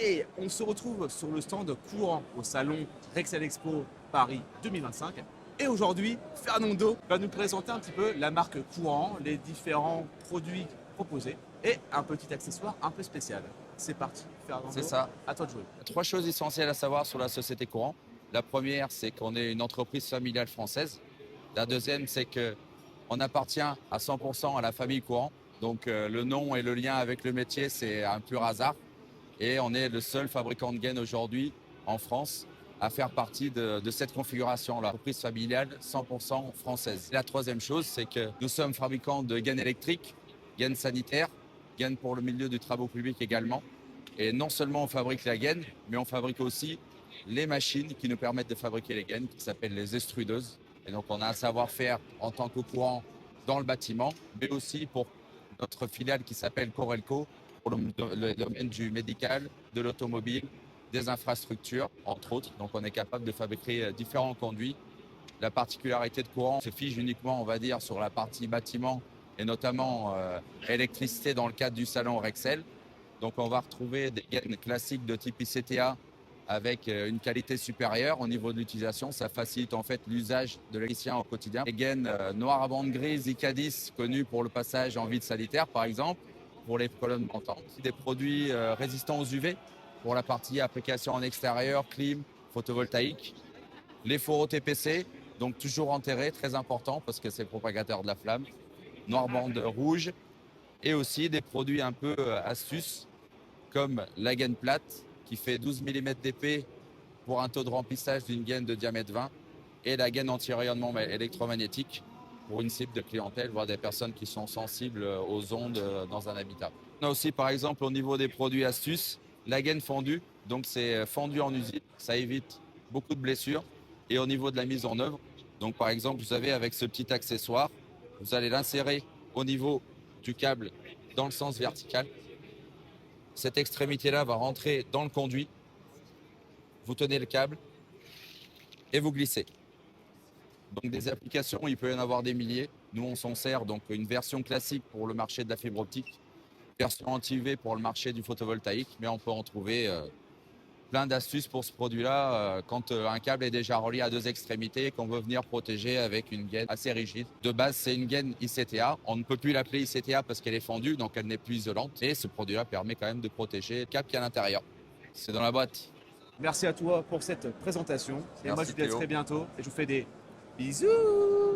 Et on se retrouve sur le stand courant au salon Rexel Expo Paris 2025. Et aujourd'hui, Fernando va nous présenter un petit peu la marque Courant, les différents produits proposés et un petit accessoire un peu spécial. C'est parti, Fernando. C'est ça. À toi de jouer. Trois choses essentielles à savoir sur la société Courant. La première, c'est qu'on est une entreprise familiale française. La deuxième, c'est qu'on appartient à 100% à la famille Courant. Donc le nom et le lien avec le métier, c'est un pur hasard. Et on est le seul fabricant de gaines aujourd'hui en France à faire partie de cette configuration-là. Entreprise familiale 100% française. La troisième chose, c'est que nous sommes fabricants de gaines électriques, gaines sanitaires, gaines pour le milieu du travaux publics également. Et non seulement on fabrique la gaine, mais on fabrique aussi les machines qui nous permettent de fabriquer les gaines, qui s'appellent les extrudeuses. Et donc on a un savoir-faire en tant que Courant dans le bâtiment, mais aussi pour notre filiale qui s'appelle Corelco, pour le domaine du médical, de l'automobile, des infrastructures, entre autres. Donc on est capable de fabriquer différents conduits. La particularité de Courant se fige uniquement, on va dire, sur la partie bâtiment et notamment électricité dans le cadre du salon Rexel. Donc on va retrouver des gaines classiques de type ICTA avec une qualité supérieure au niveau de l'utilisation. Ça facilite en fait l'usage de l'électricien au quotidien. Les gaines noires à bande grise ICA10, connues pour le passage en vide sanitaire par exemple, pour les colonnes montantes. Des produits résistants aux UV pour la partie application en extérieur, clim, photovoltaïque. Les fourreaux TPC, donc toujours enterrés, très important parce que c'est le propagateur de la flamme. Noir bande rouge. Et aussi des produits un peu astuces comme la gaine plate qui fait 12 mm d'épais pour un taux de remplissage d'une gaine de diamètre 20 et la gaine anti-rayonnement électromagnétique pour une cible de clientèle, voire des personnes qui sont sensibles aux ondes dans un habitat. On a aussi par exemple au niveau des produits astuces, la gaine fondue, donc c'est fondu en usine, ça évite beaucoup de blessures. Et au niveau de la mise en œuvre, donc par exemple vous avez avec ce petit accessoire, vous allez l'insérer au niveau du câble dans le sens vertical. Cette extrémité-là va rentrer dans le conduit. Vous tenez le câble et vous glissez. Donc des applications, il peut y en avoir des milliers. Nous, on s'en sert donc une version classique pour le marché de la fibre optique, version anti-UV pour le marché du photovoltaïque, mais on peut en trouver plein d'astuces pour ce produit-là quand un câble est déjà relié à deux extrémités et qu'on veut venir protéger avec une gaine assez rigide. De base, c'est une gaine ICTA. On ne peut plus l'appeler ICTA parce qu'elle est fendue, donc elle n'est plus isolante. Et ce produit-là permet quand même de protéger le câble qui est à l'intérieur. C'est dans la boîte. Merci à toi pour cette présentation. Et Merci, moi, je vous dis à Théo. très bientôt et je vous fais des bisous.